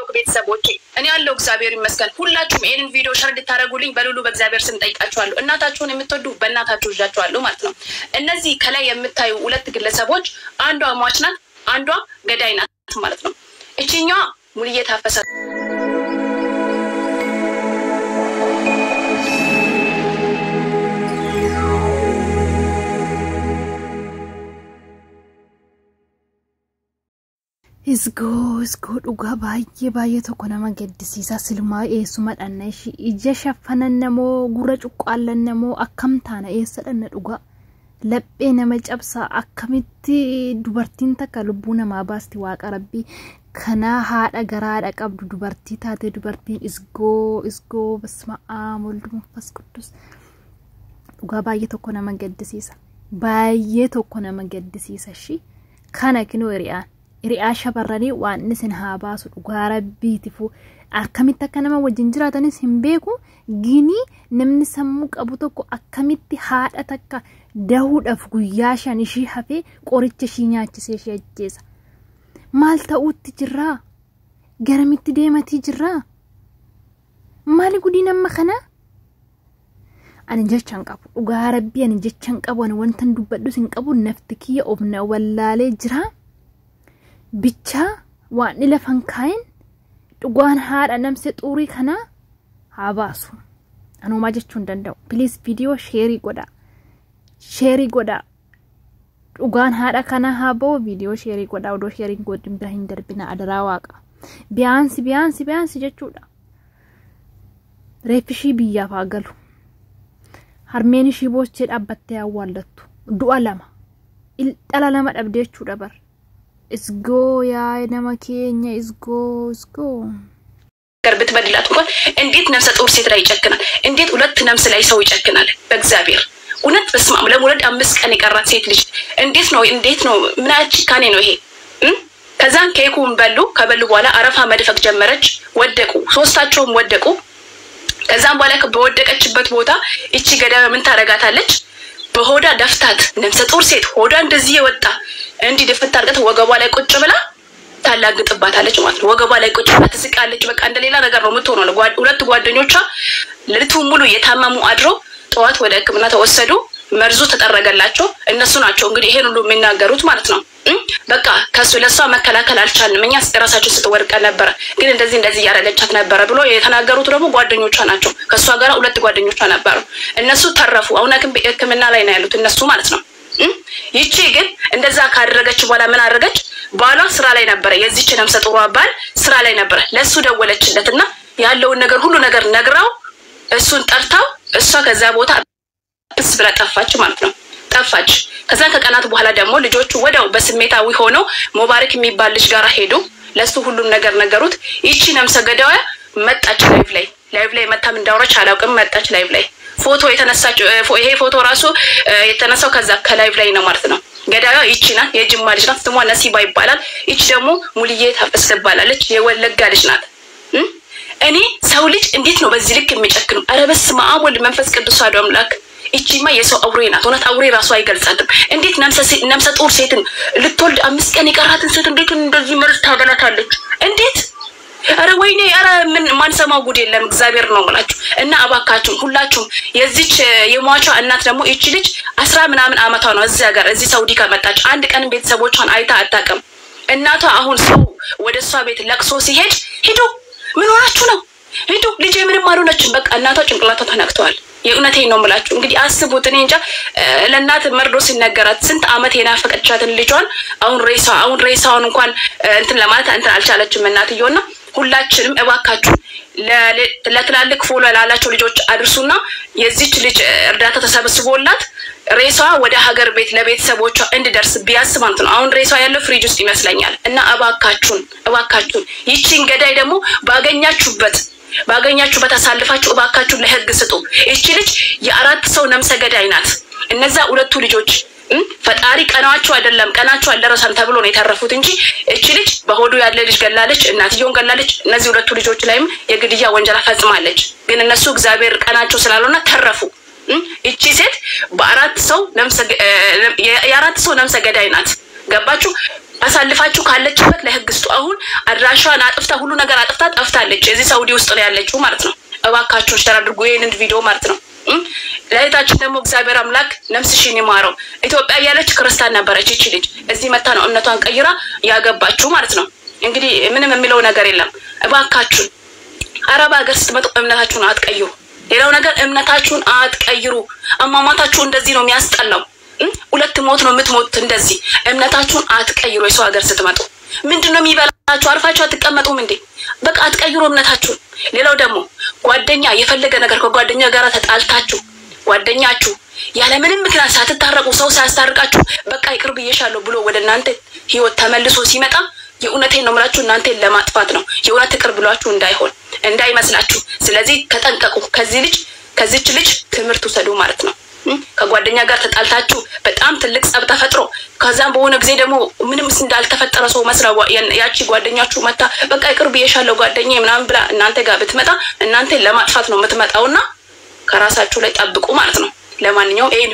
የቲክቶክ ቤተሰቦቼ እኔ ያለው እግዚአብሔር ይመስገን ሁላችሁም ይሄንን ቪዲዮ ሼር እንድታረጉልኝ በሉሉ በእግዚአብሔር ስም ጠይቃችኋለሁ እናታችሁን የምትወዱ በእናታችሁ እጃችኋለሁ ማለት ነው እነዚህ ከላይ የምታዩ ሁለት ግለሰቦች አንዷ ሟች ናት አንዷ ገዳይ ናት ማለት ነው እቺኛዋ ሙልዬ ታፈሰ Isgo dhuga baay'ee tokko nama gaddisiisa silmaa eessuma dhanna ishii ija shaffanan namoo gurra cuqqaallan namoo akkam taana eessa dhanna dhuga laphee nama cabsaa akkamitti dubartiin takka lubbuu namaa baasti waaqa rabbii kana haadha garaadha qabdu dubartii taate dubartiin isgoo basma'aa moldu manfas quddus dhuga baay'ee tokko nama gaddisiisa shi kana kinoo riyaan Iri'aasha barranii waan nisin haa baasu dhugaa rabbiitifu akkamitti akka nama wajjin jiraatanis hin beeku gini namni sammuu qabu tokko akkamitti haadha takka dahuudhaaf guyyaa shan ishii hafee qoricha ishii nyaachisee ishee ajjeesa maal ta'uutti jirraa garamitti deematii jirraa maali gudii nama kana ani jechaan qabu dhugaa rabbii ani jechaan qabu ani wantan dubbadhus hin qabu nafti kiyya ofna wallaalee jiraa bicha waan lafan kain dhugaan haadha namse xurii kana habaasu anuma jechuun danda'u please video share goda dhugaan haadha kana habo video share goda odo sharing godin bahin darbina adara waaqa biyaansi jechuudha reefishi biyya faagalu harmeen ishii boochee dhaabbattee awwaallattu du'a lama dhala lama dhabdee jechuudha bar isgo ya nama keenya isgo ገርብት በድላት እንኳን እንዴት ነፍሰ ጡር ሴት ላይ ይጨክናል እንዴት ሁለት ነፍስ ላይ ሰው ይጨክናል በእግዚአብሔር እውነት በስማም ለወለድ 5 ቀን ይቀራት ሴት ልጅ እንዴት ነው ምናች ካኔ ነው ይሄ ከዛን ኬኩን ከበሉ በኋላ አረፋ መድፈቅ ጀመረች ወደቁ ሶስታቸውም ወደቁ ከዛን በኋላ በወደቀችበት ቦታ እቺ ገዳይ ምን ታረጋታለች በሆዳ ደፍታት ነፍሰ ጡር ሴት ሆዳ እንደዚህ ይወጣ እንዲ ደፍታ አርገት ወገቧ ላይ ቁጭ ብላ ታላግጥባታለች ማለት ነው ወገቧ ላይ ቁጭ ብላ ትስቃለች በቃ እንደሌላ ነገር ነው የምትሆነው ሁለት ጓደኞቿ ለሊቱ ሙሉ የታመሙ አድሮ ጧት ወደ ህክምና ተወሰዱ መርዙ ተጠረገላቸው እነሱ ናቸው እንግዲህ ይሄን ሁሉ የሚናገሩት ማለት ነው በቃ ከሱ ለሷ መከላከል አልቻልንም እኛስ ራሳችን ስትወርቀ ነበር ግን እንደዚህ ያረጋቻት ነበር ብሎ የተናገሩት ደግሞ ጓደኞቿ ናቸው ከሷ ጋር ሁለት ጓደኞቿ ነበሩ እነሱ ተረፉ አሁን ግን በህክምና ላይ ነው ያሉት እነሱ ማለት ነው ይቺ ግን እንደዛ ካደረገች በኋላ ምን አደረገች ባሏ ስራ ላይ ነበር የዚች ነፍሰ ጡር ባል ስራ ላይ ነበር ለሱ ደወለችለትና ያለውን ነገር ሁሉ ነገር ነግራው እሱን ጠርታው እሷ ከዛ ቦታ ብላ ጠፋች ማለት ነው ጠፋች ከዛ ከቀናት በኋላ ደግሞ ልጆቹ ወዳው በስሜታዊ ሆነው ሙባረክ የሚባል ልጅ ጋር ሄዱ ለሱ ሁሉም ነገር ነገሩት ይቺ ነፍሰ ገዳዋ መጣች ላይቭ ላይ መታም እንዳወራች አላውቅም መጣች ላይቭ ላይ ፎቶ የተነሳች ይሄ ፎቶ ራሱ የተነሳው ከዛ ከላይቭ ላይ ነው ማለት ነው ገዳዋ ይቺ ናት የጅማ ልጅ ናት ስሟ ነሲባ ይባላል ይቺ ደግሞ ሙልዬ ታፈስ ትባላለች የወለጋ ልጅ ናት እኔ ሰው ልጅ እንዴት ነው በዚህ ልክ የሚጨክነው አረ በስመ አብ ወልድ መንፈስ ቅዱስ አሐዱ አምላክ እቺማ የሰው አውሬ ናት ወናት አውሬ ራሱ አይገልጻትም እንዴት ነፍሰ ጡር ሴትን ልትወልድ 5 ቀን ይቀራትን ሴት እንዴት እንደዚህ መርዝ ታገላታለች እንዴት አረ ወይኔ አረ ምን ማንሰማው ጉድ የለም እግዚአብሔር ነው ማለት እና አባካችሁ ሁላችሁም የዚች የሟቿ እናት ደግሞ እቺ ልጅ 10 ምናምን አመቷ ነው እዚህ ሀገር እዚህ ሳውዲ ከመጣች አንድ ቀን ቤተሰቦቿን አይታ አጣቀም እናቷ አሁን ሰው ወደሷ ቤት ለቅሶ ሲሄድ ሄዱ ምን ሆናችሁ ነው ሄዱ ልጅ ምንም አልሆነችም በቃ እናቷ ጭንቅላቷ ተነክቷል የኡነቴን ነው ማለት እንግዲህ አስቡት እኔ እንጃ ለእናት መርዶ ሲነገራት ስንት አመት የናፈቀቻትን ልጇን አሁን ሬሳውን እንኳን እንትን ለማለት እንትን አልቻለችም እናትየውና ሁላችንም እባካችሁ ለትላልቅ ፎሎ ላላቸው ልጆች አድርሱና የዚች ልጅ እርዳታ ተሰብስቦላት ሬሳዋ ወደ ሀገር ቤት ለቤተሰቦቿ እንድደርስ ቢያስ ማለት ነው አሁን ሬሳዋ ያለው ፍሪጅ ውስጥ ይመስለኛል እና እባካችሁን ይቺን ገዳይ ደግሞ ባገኛችሁበት አሳልፋችሁ እባካችሁ ለህግ ስጡ እቺ ልጅ የአራት ሰው ነፍሰ ገዳይ ናት እነዛ ሁለቱ ልጆች ፈጣሪ ቀናቸው አልደረሰም ተብሎ ነው የተረፉት እንጂ እቺ ልጅ በሆዱ ያለ ልጅ ገላለች እናትየውን ገላለች እነዚህ ሁለቱ ልጆች ላይም የግድያ ወንጀል ፈጽማለች ግን እነሱ እግዚአብሔር ቀናቸው ስላልሆነ ተረፉ እቺ ሴት የአራት ሰው ነፍሰ ገዳይ ናት ገባችሁ አሳልፋችሁ ካለችበት ለህግ ስጡ አሁን አድራሻዋን አጥፍታ ሁሉ ነገር አጥፍታ ጠፍታለች እዚህ ሳውዲ ውስጥ ነው ያለችው ማለት ነው እባካችሁ ሼር አድርጉ ይሄንን ቪዲዮ ማለት ነው ለይታችሁ ደግሞ እግዚአብሔር አምላክ ነፍስሽን ይማረው ኢትዮጵያ ያለች ክርስቲያን ነበረች እቺ ልጅ እዚህ መጣ ነው እምነቷን ቀይራ ያገባችሁ ማለት ነው እንግዲህ ምንም የሚለው ነገር የለም እባካችሁ አረብ ሀገር ስትመጡ እምነታችሁን አትቀይሩ ሌላው ነገር እምነታችሁን አትቀይሩ አማማታችሁ እንደዚህ ነው የሚያስጠላው ሁለት ሞት ነው የምትሞት እንደዚህ እምነታችሁን አትቀይሩ የሰው ሀገር ስትመጡ ምንድነው የሚበላችሁ አርፋችሁ አትቀመጡም እንዴ በቃ አትቀይሩ እምነታችሁን ሌላው ደግሞ ጓደኛ የፈለገ ነገር ከጓደኛ ጋር ተጣልታችሁ ጓደኛችሁ ያለ ምንም ምክንያት ሳትታረቁ ሰው ሳያስታርቃችሁ በቃ ይቅር ብዬሻለሁ ብሎ ወደ እናንተ ህይወት ተመልሶ ሲመጣ የኡነቴን ነው ማለት እናንተ ለማጥፋት ነው የኡነት ይቅር ብሏችሁ እንዳይመስላችሁ ስለዚህ ተጠንቀቁ ከዚች ልጅ ትምህርት ወሰዱ ማለት ነው ከጓደኛ ጋር ተጣልታችሁ በጣም ትልቅ ጸብ ተፈጥሮ ከዛም በሆነ ጊዜ ደግሞ ምንም እንዳልተፈጠረ ሰው መስራው ያቺ ጓደኛችሁ መጣ በቃ ይቅር ብዬሻለሁ ጓደኛዬ ምናምን ብላ እናንተ ጋር ብትመጣ እናንተ ለማጥፋት ነው የምትመጣውና ከራሳችሁ ላይ ጠብቁ ማለት ነው ለማንኛውም ይሄን